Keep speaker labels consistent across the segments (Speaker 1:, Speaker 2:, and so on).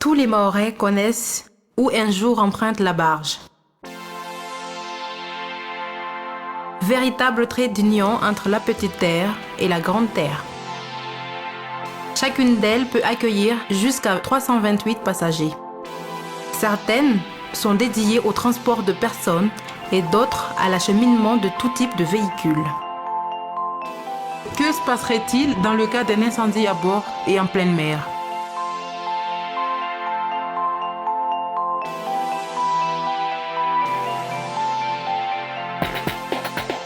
Speaker 1: Tous les Mahorais connaissent ou un jour empruntent la barge. Véritable trait d'union entre la petite terre et la grande terre. Chacune d'elles peut accueillir jusqu'à 328 passagers. Certaines sont dédiées au transport de personnes et d'autres à l'acheminement de tout type de véhicules.
Speaker 2: Que se passerait-il dans le cas d'un incendie à bord et en pleine mer?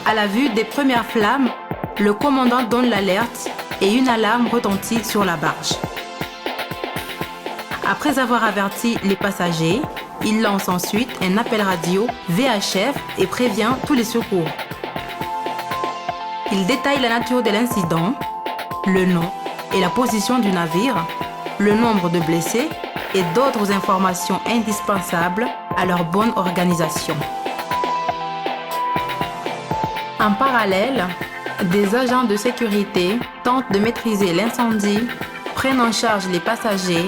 Speaker 1: À la vue des premières flammes, le commandant donne l'alerte et une alarme retentit sur la barge. Après avoir averti les passagers, il lance ensuite un appel radio VHF et prévient tous les secours. Il détaille la nature de l'incident, le nom et la position du navire, le nombre de blessés et d'autres informations indispensables à leur bonne organisation. En parallèle, des agents de sécurité tentent de maîtriser l'incendie, prennent en charge les passagers,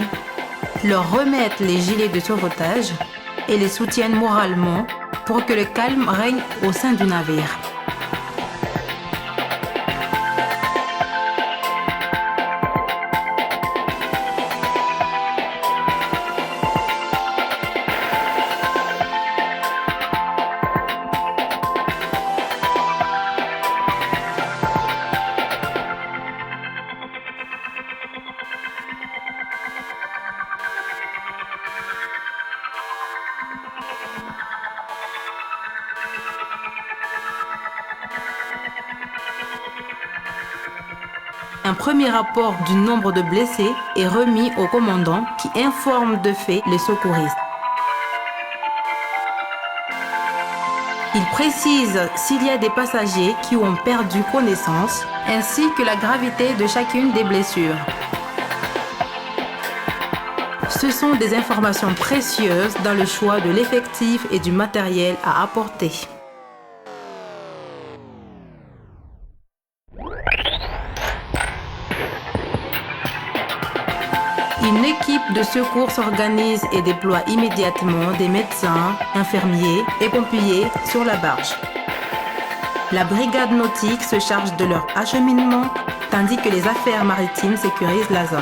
Speaker 1: leur remettent les gilets de sauvetage et les soutiennent moralement pour que le calme règne au sein du navire. Un premier rapport du nombre de blessés est remis au commandant qui informe de fait les secouristes. Il précise s'il y a des passagers qui ont perdu connaissance ainsi que la gravité de chacune des blessures. Ce sont des informations précieuses dans le choix de l'effectif et du matériel à apporter. Une équipe de secours s'organise et déploie immédiatement des médecins, infirmiers et pompiers sur la barge. La brigade nautique se charge de leur acheminement, tandis que les affaires maritimes sécurisent la zone.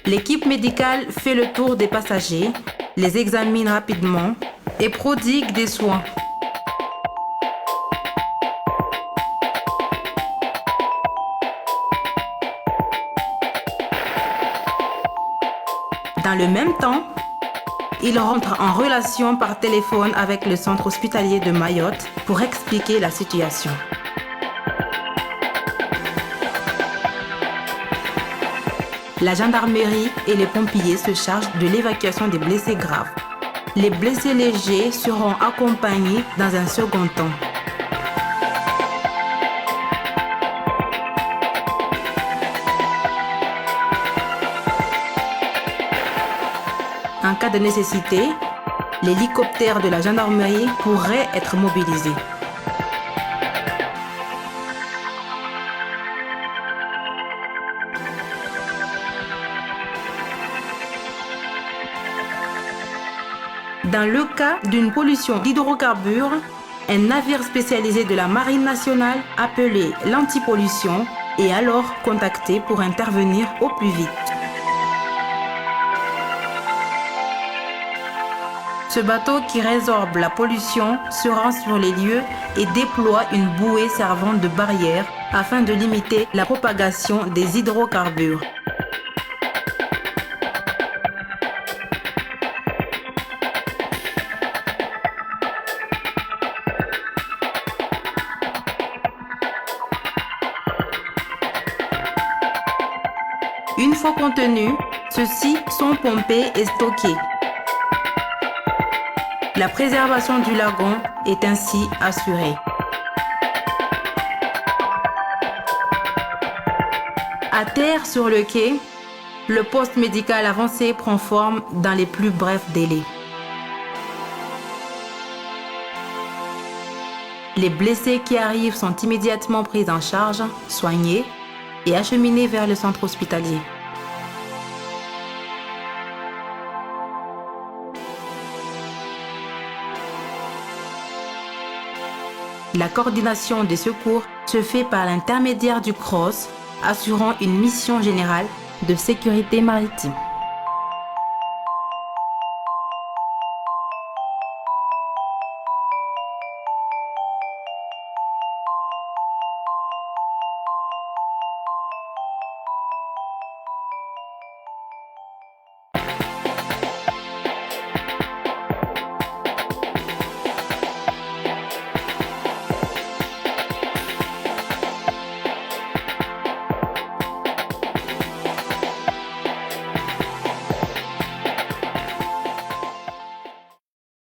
Speaker 1: L'équipe médicale fait le tour des passagers, les examine rapidement et prodigue des soins. Dans le même temps, il rentre en relation par téléphone avec le centre hospitalier de Mayotte pour expliquer la situation. La gendarmerie et les pompiers se chargent de l'évacuation des blessés graves. Les blessés légers seront accompagnés dans un second temps. En cas de nécessité, l'hélicoptère de la gendarmerie pourrait être mobilisé. Dans le cas d'une pollution d'hydrocarbures, un navire spécialisé de la Marine nationale appelé l'antipollution est alors contacté pour intervenir au plus vite. Ce bateau qui résorbe la pollution se rend sur les lieux et déploie une bouée servant de barrière afin de limiter la propagation des hydrocarbures. Une fois contenus, ceux-ci sont pompés et stockés. La préservation du lagon est ainsi assurée. À terre sur le quai, le poste médical avancé prend forme dans les plus brefs délais. Les blessés qui arrivent sont immédiatement pris en charge, soignés et acheminés vers le centre hospitalier. La coordination des secours se fait par l'intermédiaire du CROSS, assurant une mission générale de sécurité maritime.